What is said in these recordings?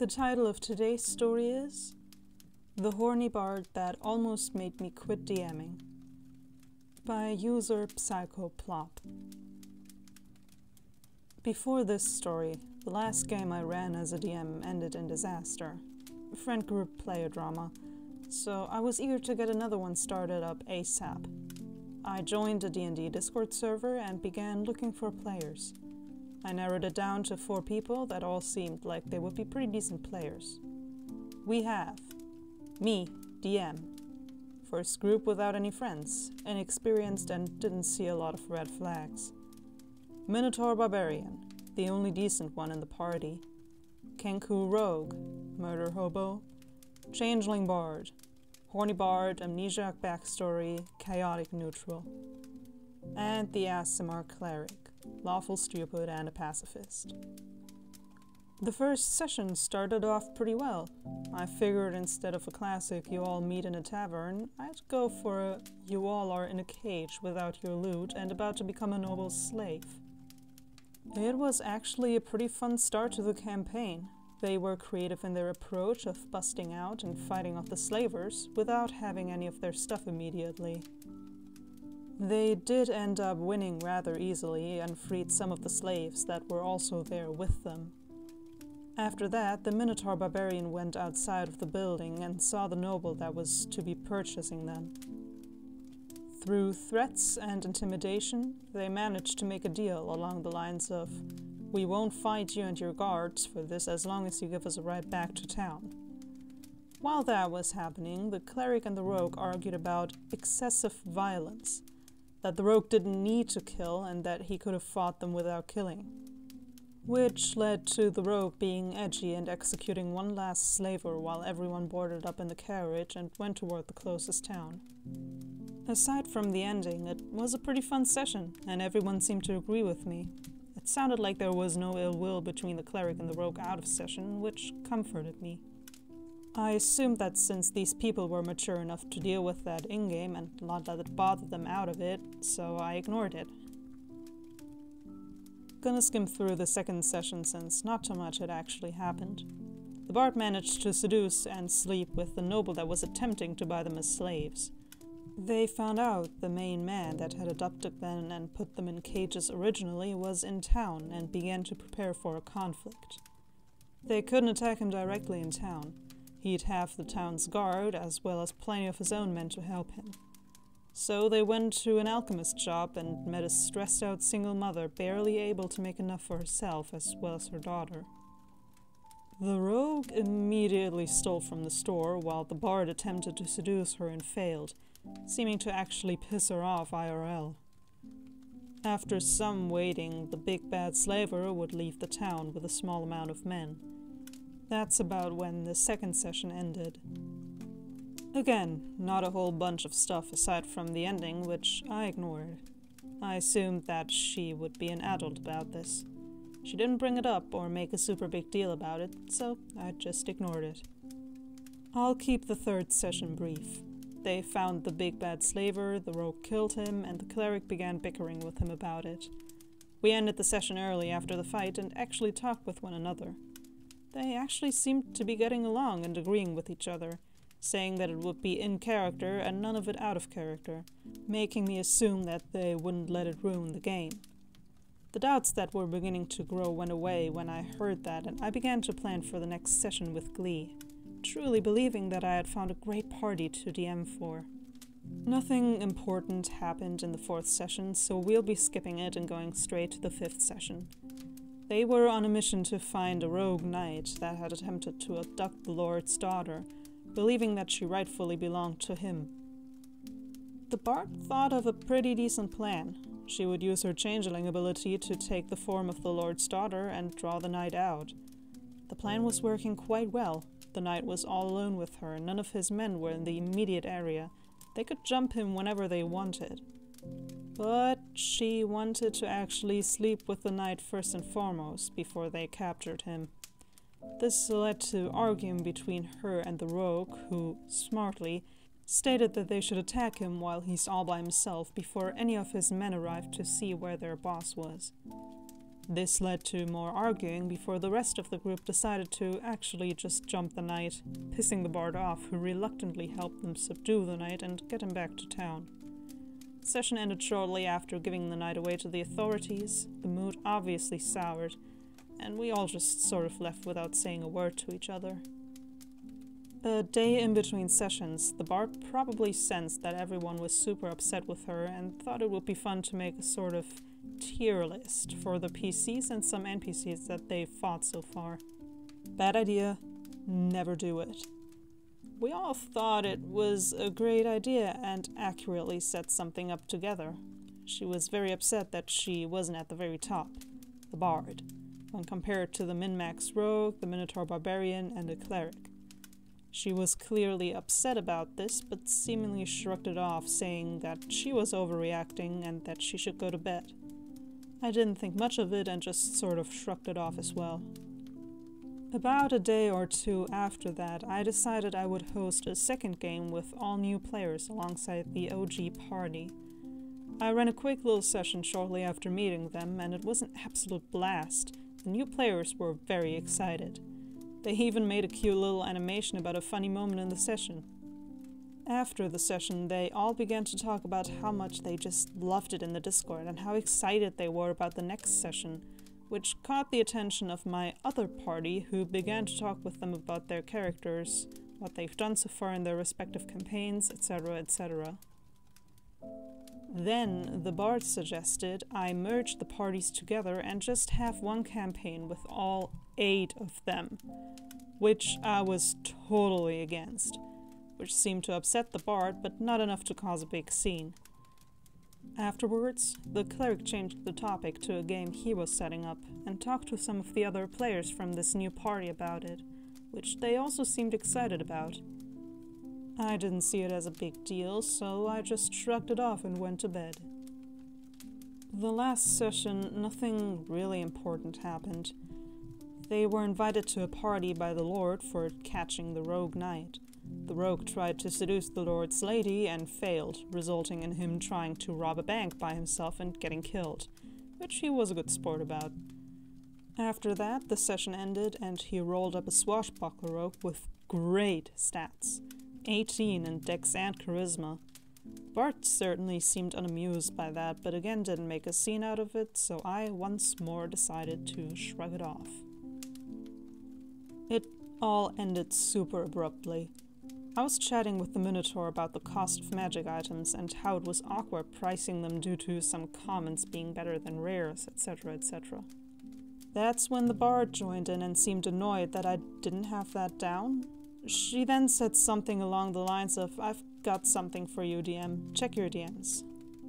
The title of today's story is The Horny Bard That Almost Made Me Quit DMing by user PsychoPlop. Before this story, the last game I ran as a DM ended in disaster. Friend group player drama, so I was eager to get another one started up ASAP. I joined a D&D Discord server and began looking for players. I narrowed it down to 4 people that all seemed like they would be pretty decent players. We have me, DM. First group without any friends, inexperienced and didn't see a lot of red flags. Minotaur Barbarian, the only decent one in the party. Kenku Rogue, Murder Hobo. Changeling Bard, Horny Bard, Amnesiac Backstory, Chaotic Neutral. And the Aasimar Cleric, Lawful Stupid and a Pacifist. The first session started off pretty well. I figured instead of a classic you all meet in a tavern, I'd go for a you all are in a cage without your loot and about to become a noble's slave. It was actually a pretty fun start to the campaign. They were creative in their approach of busting out and fighting off the slavers without having any of their stuff immediately. They did end up winning rather easily and freed some of the slaves that were also there with them. After that, the Minotaur Barbarian went outside of the building and saw the noble that was to be purchasing them. Through threats and intimidation, they managed to make a deal along the lines of, "We won't fight you and your guards for this as long as you give us a ride back to town." While that was happening, the cleric and the rogue argued about excessive violence, that the rogue didn't need to kill and that he could have fought them without killing. Which led to the rogue being edgy and executing one last slaver while everyone boarded up in the carriage and went toward the closest town. Aside from the ending, it was a pretty fun session, and everyone seemed to agree with me. It sounded like there was no ill will between the cleric and the rogue out of session, which comforted me. I assumed that since these people were mature enough to deal with that in-game and not let it bother them out of it, so I ignored it. Gonna skim through the second session since not too much had actually happened. The bard managed to seduce and sleep with the noble that was attempting to buy them as slaves. They found out the main man that had adopted them and put them in cages originally was in town and began to prepare for a conflict. They couldn't attack him directly in town. He'd have the town's guard as well as plenty of his own men to help him. So they went to an alchemist shop and met a stressed-out single mother barely able to make enough for herself as well as her daughter. The rogue immediately stole from the store while the bard attempted to seduce her and failed, seeming to actually piss her off IRL. After some waiting, the big bad slaver would leave the town with a small amount of men. That's about when the second session ended. Again, not a whole bunch of stuff aside from the ending, which I ignored. I assumed that she would be an adult about this. She didn't bring it up or make a super big deal about it, so I just ignored it. I'll keep the third session brief. They found the big bad slaver, the rogue killed him, and the cleric began bickering with him about it. We ended the session early after the fight and actually talked with one another. They actually seemed to be getting along and agreeing with each other, saying that it would be in character and none of it out of character, making me assume that they wouldn't let it ruin the game. The doubts that were beginning to grow went away when I heard that, and I began to plan for the next session with glee, truly believing that I had found a great party to DM for. Nothing important happened in the fourth session, so we'll be skipping it and going straight to the fifth session. They were on a mission to find a rogue knight that had attempted to abduct the Lord's daughter, believing that she rightfully belonged to him. The bard thought of a pretty decent plan. She would use her changeling ability to take the form of the Lord's daughter and draw the knight out. The plan was working quite well. The knight was all alone with her, and none of his men were in the immediate area. They could jump him whenever they wanted. But she wanted to actually sleep with the knight first and foremost, before they captured him. This led to arguing between her and the rogue, who, smartly, stated that they should attack him while he's all by himself before any of his men arrived to see where their boss was. This led to more arguing before the rest of the group decided to actually just jump the knight, pissing the bard off, who reluctantly helped them subdue the knight and get him back to town. The session ended shortly after giving the knight away to the authorities. The mood obviously soured, and we all just sort of left without saying a word to each other. A day in between sessions, the bard probably sensed that everyone was super upset with her and thought it would be fun to make a sort of tier list for the PCs and some NPCs that they've fought so far. Bad idea, never do it. We all thought it was a great idea and accurately set something up together. She was very upset that she wasn't at the very top, the bard, when compared to the min-max rogue, the minotaur barbarian, and a cleric. She was clearly upset about this, but seemingly shrugged it off, saying that she was overreacting and that she should go to bed. I didn't think much of it and just sort of shrugged it off as well. About a day or two after that, I decided I would host a second game with all new players alongside the OG party. I ran a quick little session shortly after meeting them, and it was an absolute blast. The new players were very excited. They even made a cute little animation about a funny moment in the session. After the session, they all began to talk about how much they just loved it in the Discord and how excited they were about the next session, which caught the attention of my other party, who began to talk with them about their characters, what they've done so far in their respective campaigns, etc., etc. Then the bard suggested I merge the parties together and just have one campaign with all 8 of them, which I was totally against, which seemed to upset the bard, but not enough to cause a big scene. Afterwards, the cleric changed the topic to a game he was setting up, and talked to some of the other players from this new party about it, which they also seemed excited about. I didn't see it as a big deal, so I just shrugged it off and went to bed. The last session, nothing really important happened. They were invited to a party by the Lord for catching the rogue knight. The rogue tried to seduce the Lord's lady and failed, resulting in him trying to rob a bank by himself and getting killed, which he was a good sport about. After that, the session ended and he rolled up a swashbuckler rogue with great stats, 18 in dex and charisma. Bart certainly seemed unamused by that, but again didn't make a scene out of it, so I once more decided to shrug it off. It all ended super abruptly. I was chatting with the Minotaur about the cost of magic items and how it was awkward pricing them due to some commons being better than rares, etc., etc. That's when the bard joined in and seemed annoyed that I didn't have that down. She then said something along the lines of, "I've got something for you, DM. Check your DMs."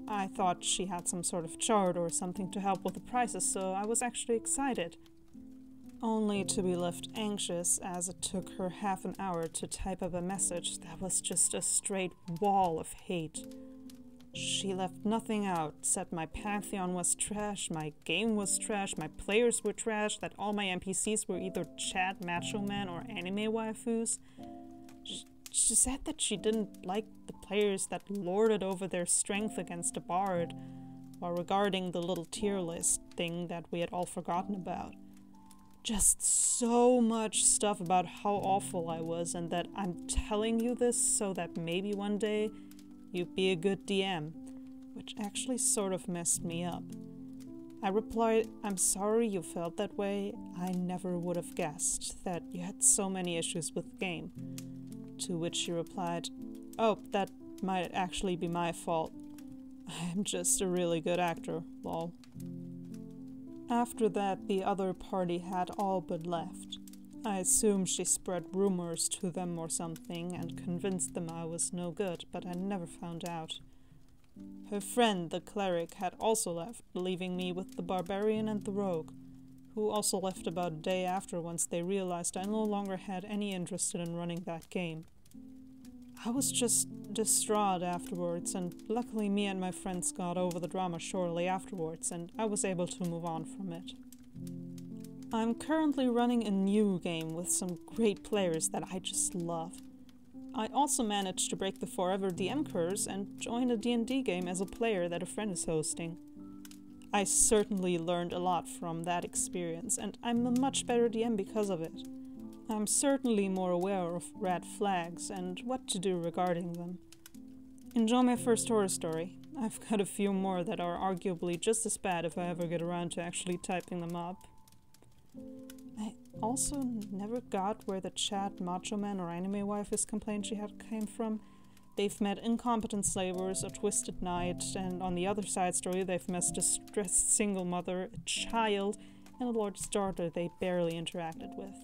I thought she had some sort of chart or something to help with the prices, so I was actually excited. Only to be left anxious, as it took her half an hour to type up a message that was just a straight wall of hate. She left nothing out, said my Pantheon was trash, my game was trash, my players were trash, that all my NPCs were either Chad, Macho Man, or anime waifus. She said that she didn't like the players that lorded over their strength against a bard, while regarding the little tier list thing that we had all forgotten about. Just so much stuff about how awful I was, and that I'm telling you this so that maybe one day you'd be a good DM, which actually sort of messed me up. I replied, "I'm sorry you felt that way. I never would have guessed that you had so many issues with the game." To which she replied, "Oh, that might actually be my fault. I'm just a really good actor, lol." After that, the other party had all but left. I assume she spread rumors to them or something and convinced them I was no good, but I never found out. Her friend, the cleric, had also left, leaving me with the barbarian and the rogue, who also left about a day after once they realized I no longer had any interest in running that game. I was just distraught afterwards, and luckily me and my friends got over the drama shortly afterwards, and I was able to move on from it. I'm currently running a new game with some great players that I just love. I also managed to break the forever DM curse and join a D&D game as a player that a friend is hosting. I certainly learned a lot from that experience, and I'm a much better DM because of it. I'm certainly more aware of red flags and what to do regarding them. Enjoy my first horror story. I've got a few more that are arguably just as bad if I ever get around to actually typing them up. I also never got where the Chad Macho Man or anime wife is complained she had came from. They've met incompetent slavers, a twisted knight, and on the other side story they've met a distressed single mother, a child, and a lord's daughter they barely interacted with.